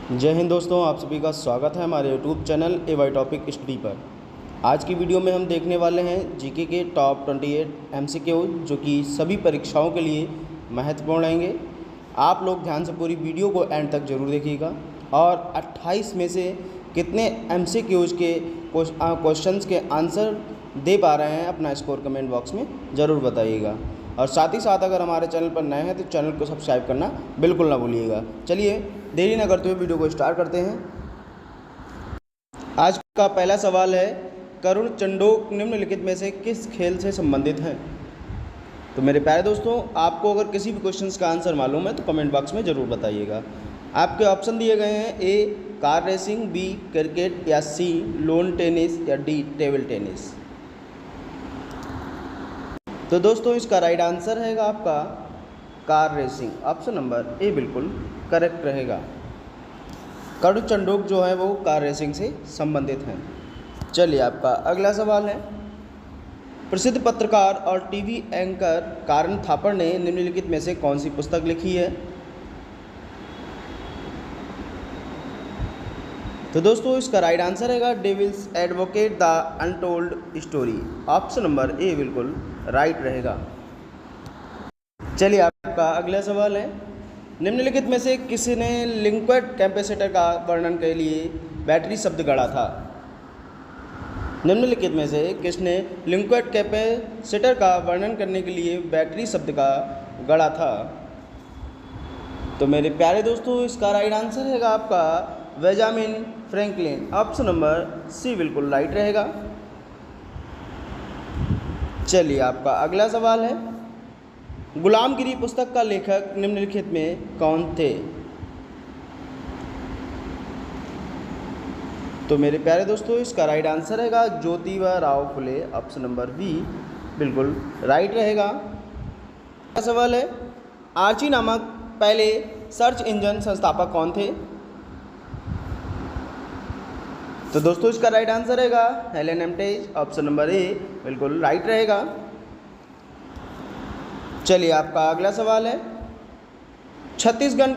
जय हिंद दोस्तों, आप सभी का स्वागत है हमारे YouTube channel AY topic study पर। आज की वीडियो में हम देखने वाले हैं जीके के टॉप 28 MCQ जो कि सभी परीक्षाओं के लिए महत्वपूर्ण रहेंगे। आप लोग ध्यान से पूरी वीडियो को एंड तक जरूर देखिएगा और 28 में से कितने MCQs के क्वेश्चंस के आंसर दे पा रहे हैं अपना स्कोर कमेंट बॉक्स में ज़रूर बताइएगा। और साथ ही साथ अगर हमारे चैनल पर नए हैं तो चैनल को सब्सक्राइब करना बिल्कुल ना भूलिएगा। चलिए देरी न करते हुए वीडियो को स्टार्ट करते हैं। आज का पहला सवाल है, करुण चंडोक निम्नलिखित में से किस खेल से संबंधित हैं? तो मेरे प्यारे दोस्तों, आपको अगर किसी भी क्वेश्चन का आंसर मालूम है तो कमेंट बॉक्स में ज़रूर बताइएगा। आपके ऑप्शन दिए गए हैं, ए कार रेसिंग, बी क्रिकेट, या सी लोन टेनिस, या डी टेबल टेनिस। तो दोस्तों इसका राइट आंसर रहेगा आपका car racing. Option number A बिल्कुल करेक्ट रहेगा। करुण चंडोक जो है वो कार रेसिंग से संबंधित हैं। चलिए आपका अगला सवाल है, प्रसिद्ध पत्रकार और टीवी एंकर कारण थापर ने निम्नलिखित में से कौन सी पुस्तक लिखी है? तो दोस्तों इसका राइट आंसर रहेगा devil's advocate the untold story. Option number A बिल्कुल राइट रहेगा। चलिए आपका अगला सवाल है, निम्नलिखित में से किसने लिंक्वेट कैपेसिटर का वर्णन के लिए बैटरी शब्द गढ़ा था? निम्नलिखित में से किसने लिंक्वेट कैपेसिटर का वर्णन करने के लिए बैटरी शब्द का गढ़ा था? तो मेरे प्यारे दोस्तों इसका राइट आंसर रहेगा आपका Benjamin Franklin. Option number C बिल्कुल राइट रहेगा। चलिए आपका अगला सवाल है, गुलामगिरी पुस्तक का लेखक निम्नलिखित में कौन थे? तो मेरे प्यारे दोस्तों इसका राइट आंसर रहेगा ज्योतिबा राव फुले। ऑप्शन नंबर बी बिल्कुल राइट रहेगा। अगला सवाल है, आर्ची नामक पहले सर्च इंजन संस्थापक कौन थे? तो दोस्तों इसका राइट आंसर रहेगा हेलेन एम्टेज। ऑप्शन नंबर ए बिल्कुल राइट रहेगा। चलिए आपका अगला सवाल है, छत्तीसगढ़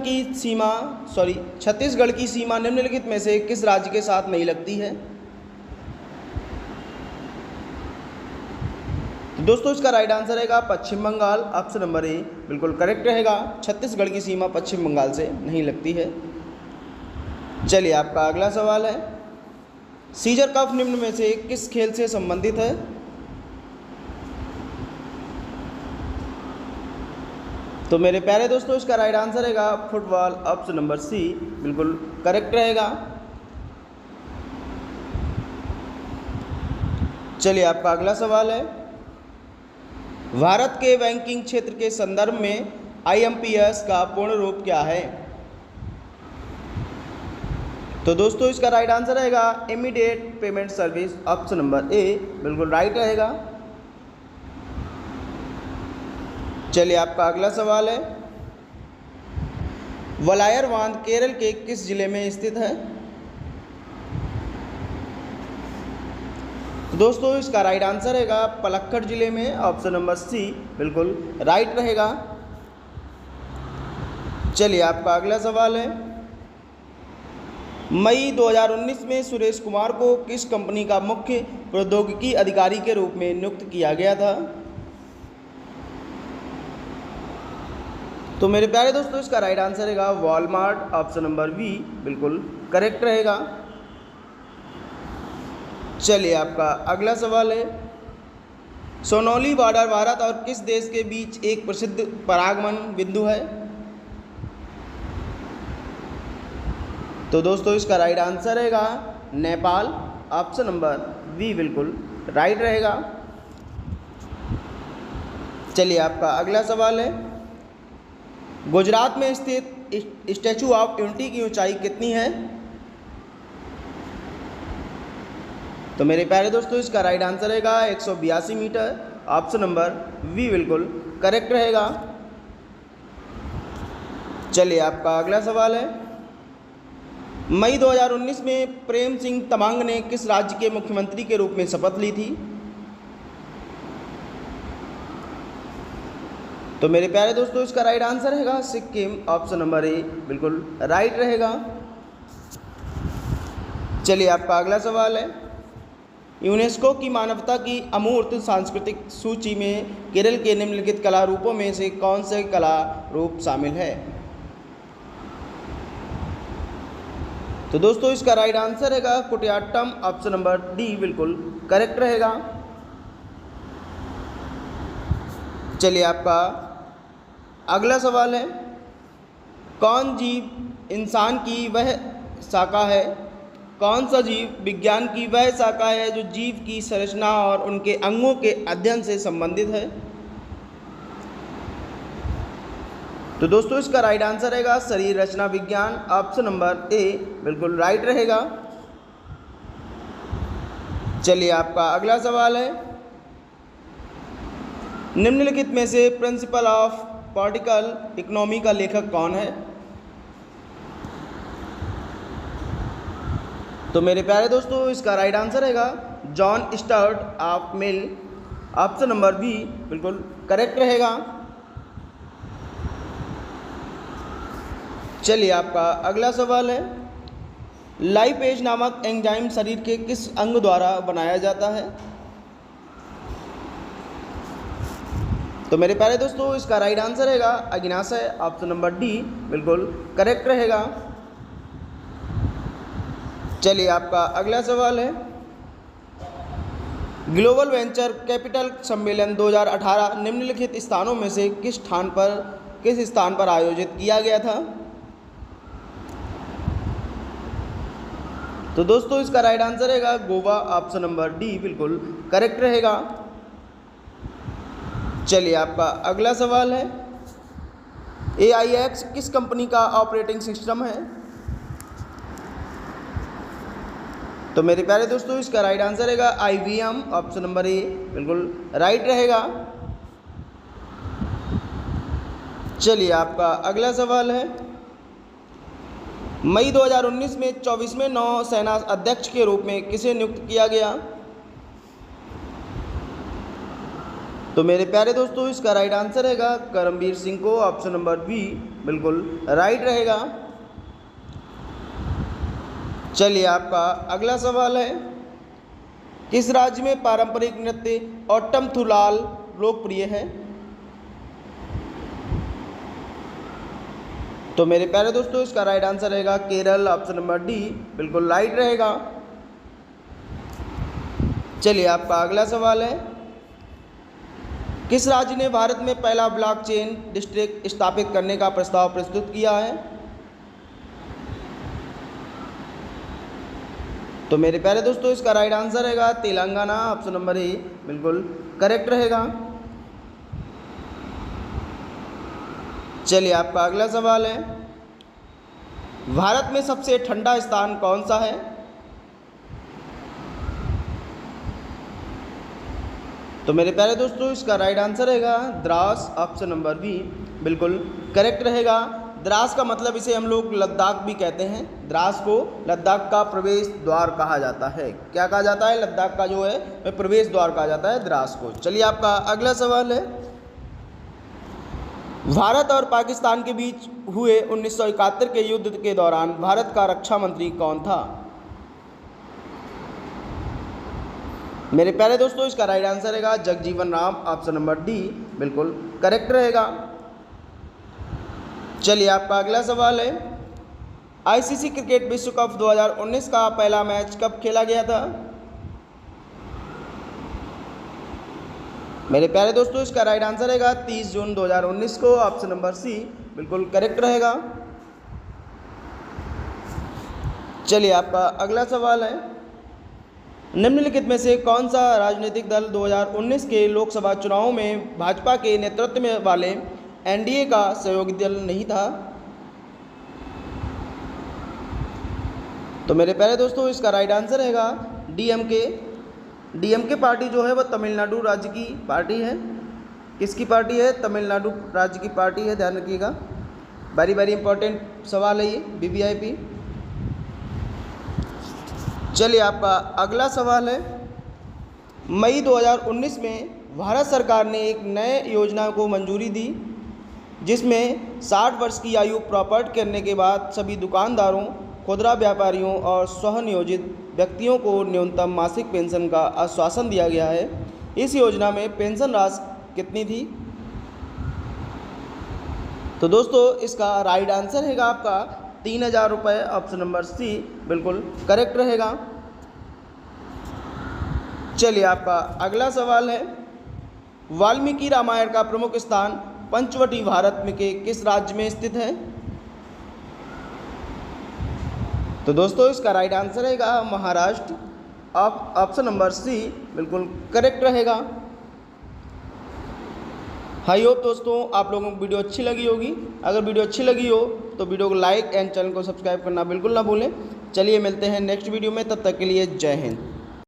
की सीमा निम्नलिखित में से किस राज्य के साथ नहीं लगती है? तो दोस्तों इसका राइट आंसर रहेगा पश्चिम बंगाल। ऑप्शन नंबर ए बिल्कुल करेक्ट रहेगा। छत्तीसगढ़ की सीमा पश्चिम बंगाल से नहीं लगती है। चलिए आपका अगला सवाल है, सीजर कप निम्न में से किस खेल से संबंधित है? तो मेरे प्यारे दोस्तों इसका राइट आंसर रहेगा फुटबॉल। ऑप्शन नंबर सी बिल्कुल करेक्ट रहेगा। चलिए आपका अगला सवाल है, भारत के बैंकिंग क्षेत्र के संदर्भ में IMPS का पूर्ण रूप क्या है? तो दोस्तों इसका राइट आंसर रहेगा immediate payment service. Option number A बिल्कुल राइट रहेगा। चलिए आपका अगला सवाल है, वलायर बांध केरल के किस जिले में स्थित है? तो दोस्तों इसका राइट आंसर रहेगा पलक्कड़ जिले में। ऑप्शन नंबर सी बिल्कुल राइट रहेगा। चलिए आपका अगला सवाल है, मई 2019 में सुरेश कुमार को किस कंपनी का मुख्य प्रौद्योगिकी अधिकारी के रूप में नियुक्त किया गया था? तो मेरे प्यारे दोस्तों इसका राइट आंसर रहेगा वॉलमार्ट। ऑप्शन नंबर बी बिल्कुल करेक्ट रहेगा। चलिए आपका अगला सवाल है, सोनौली बॉर्डर भारत और किस देश के बीच एक प्रसिद्ध परागमन बिंदु है? तो दोस्तों इसका राइट आंसर रहेगा नेपाल। ऑप्शन नंबर बी बिल्कुल राइट रहेगा। चलिए आपका अगला सवाल है, गुजरात में स्थित स्टैचू ऑफ यूनिटी की ऊंचाई कितनी है? तो मेरे प्यारे दोस्तों इसका राइट आंसर रहेगा 182 मीटर। ऑप्शन नंबर बी बिल्कुल करेक्ट रहेगा। चलिए आपका अगला सवाल है, मई 2019 में प्रेम सिंह तमांग ने किस राज्य के मुख्यमंत्री के रूप में शपथ ली थी? तो मेरे प्यारे दोस्तों इसका राइट आंसर रहेगा सिक्किम। ऑप्शन नंबर ए बिल्कुल राइट रहेगा। चलिए आपका अगला सवाल है, यूनेस्को की मानवता की अमूर्त सांस्कृतिक सूची में केरल के निम्नलिखित कला रूपों में से कौन से कला रूप शामिल है? तो दोस्तों इसका राइट आंसर रहेगा कुटियाट्टम, ऑप्शन नंबर डी बिल्कुल करेक्ट रहेगा। चलिए आपका अगला सवाल है, कौन जीव इंसान की वह शाखा है, कौन सा जीव विज्ञान की वह शाखा है जो जीव की संरचना और उनके अंगों के अध्ययन से संबंधित है? तो दोस्तों इसका राइट आंसर रहेगा शरीर रचना विज्ञान, ऑप्शन नंबर ए बिल्कुल राइट रहेगा। चलिए आपका अगला सवाल है, निम्नलिखित में से प्रिंसिपल ऑफ पॉलिटिकल इकोनॉमी का लेखक कौन है? तो मेरे प्यारे दोस्तों इसका राइट आंसर रहेगा John Stuart of Mill, option number B बिल्कुल करेक्ट रहेगा। चलिए आपका अगला सवाल है, लाइपेज नामक एंजाइम शरीर के किस अंग द्वारा बनाया जाता है? तो मेरे प्यारे दोस्तों इसका राइट आंसर रहेगा अग्नाशय, ऑप्शन नंबर डी बिल्कुल करेक्ट रहेगा। चलिए आपका अगला सवाल है, ग्लोबल वेंचर कैपिटल सम्मेलन 2018 निम्नलिखित स्थानों में से किस स्थान पर आयोजित किया गया था? तो दोस्तों इसका राइट आंसर रहेगा गोवा, ऑप्शन नंबर डी बिल्कुल करेक्ट रहेगा। चलिए आपका अगला सवाल है, AIX किस कंपनी का ऑपरेटिंग सिस्टम है? तो मेरे प्यारे दोस्तों इसका राइट आंसर रहेगा IBM, ऑप्शन नंबर ए बिल्कुल राइट रहेगा। चलिए आपका अगला सवाल है, मई 2019 में 24वें नौसेना अध्यक्ष के रूप में किसे नियुक्त किया गया? तो मेरे प्यारे दोस्तों इसका राइट आंसर रहेगा करमबीर सिंह को, ऑप्शन नंबर बी बिल्कुल राइट रहेगा। चलिए आपका अगला सवाल है, किस राज्य में पारंपरिक नृत्य ओट्टम थुलाल लोकप्रिय है? तो मेरे प्यारे दोस्तों इसका राइट आंसर रहेगा केरल, ऑप्शन नंबर डी बिल्कुल राइट रहेगा। चलिए आपका अगला सवाल है, किस राज्य ने भारत में पहला ब्लॉकचेन डिस्ट्रिक्ट स्थापित करने का प्रस्ताव प्रस्तुत किया है? तो मेरे प्यारे दोस्तों इसका राइट आंसर रहेगा तेलंगाना, ऑप्शन नंबर ए बिल्कुल करेक्ट रहेगा। चलिए आपका अगला सवाल है, भारत में सबसे ठंडा स्थान कौन सा है? तो मेरे प्यारे दोस्तों इसका राइट आंसर रहेगा द्रास, ऑप्शन नंबर बी बिल्कुल करेक्ट रहेगा। द्रास का मतलब इसे हम लोग लद्दाख भी कहते हैं। द्रास को लद्दाख का प्रवेश द्वार कहा जाता है। क्या कहा जाता है? लद्दाख का जो है वह प्रवेश द्वार कहा जाता है द्रास को। चलिए आपका अगला सवाल है, भारत और पाकिस्तान के बीच हुए 1971 के युद्ध के दौरान भारत का रक्षा मंत्री कौन था? मेरे प्यारे दोस्तों इसका राइट आंसर रहेगा Jagjivan Ram, option number D बिल्कुल करेक्ट रहेगा। चलिए आपका अगला सवाल है, ICC क्रिकेट विश्व कप 2019 का पहला मैच कब खेला गया था? मेरे प्यारे दोस्तों इसका राइट आंसर रहेगा 30 जून 2019 को, ऑप्शन नंबर सी बिल्कुल करेक्ट रहेगा। चलिए आपका अगला सवाल है, निम्नलिखित में से कौन सा राजनीतिक दल 2019 के लोकसभा चुनावों में भाजपा के नेतृत्व में वाले NDA का सहयोगी दल नहीं था? तो मेरे प्यारे दोस्तों इसका राइट आंसर रहेगा DMK पार्टी जो है वह तमिलनाडु राज्य की पार्टी है। किसकी पार्टी है? तमिलनाडु राज्य की पार्टी है, ध्यान रखिएगा। वेरी वेरी इंपॉर्टेंट सवाल है ये, VVIP। चलिए आपका अगला सवाल है, मई 2019 में भारत सरकार ने एक नए योजना को मंजूरी दी जिसमें 60 वर्ष की आयु प्रॉपर्ट करने के बाद सभी दुकानदारों खुदरा व्यापारियों और स्वनियोजित व्यक्तियों को न्यूनतम मासिक पेंशन का आश्वासन दिया गया है। इस योजना में पेंशन राशि कितनी थी? तो दोस्तों इसका राइट आंसर रहेगा आपका 3,000 रुपये। ऑप्शन नंबर सी बिल्कुल करेक्ट रहेगा। चलिए आपका अगला सवाल है, वाल्मीकि रामायण का प्रमुख स्थान पंचवटी भारत में के किस राज्य में स्थित है? तो दोस्तों इसका राइट आंसर रहेगा महाराष्ट्र। ऑप्शन नंबर सी बिल्कुल करेक्ट रहेगा। आई होप दोस्तों आप लोगों को वीडियो अच्छी लगी होगी। अगर वीडियो अच्छी लगी हो तो वीडियो को लाइक एंड चैनल को सब्सक्राइब करना बिल्कुल ना भूलें। चलिए मिलते हैं नेक्स्ट वीडियो में, तब तक के लिए जय हिंद।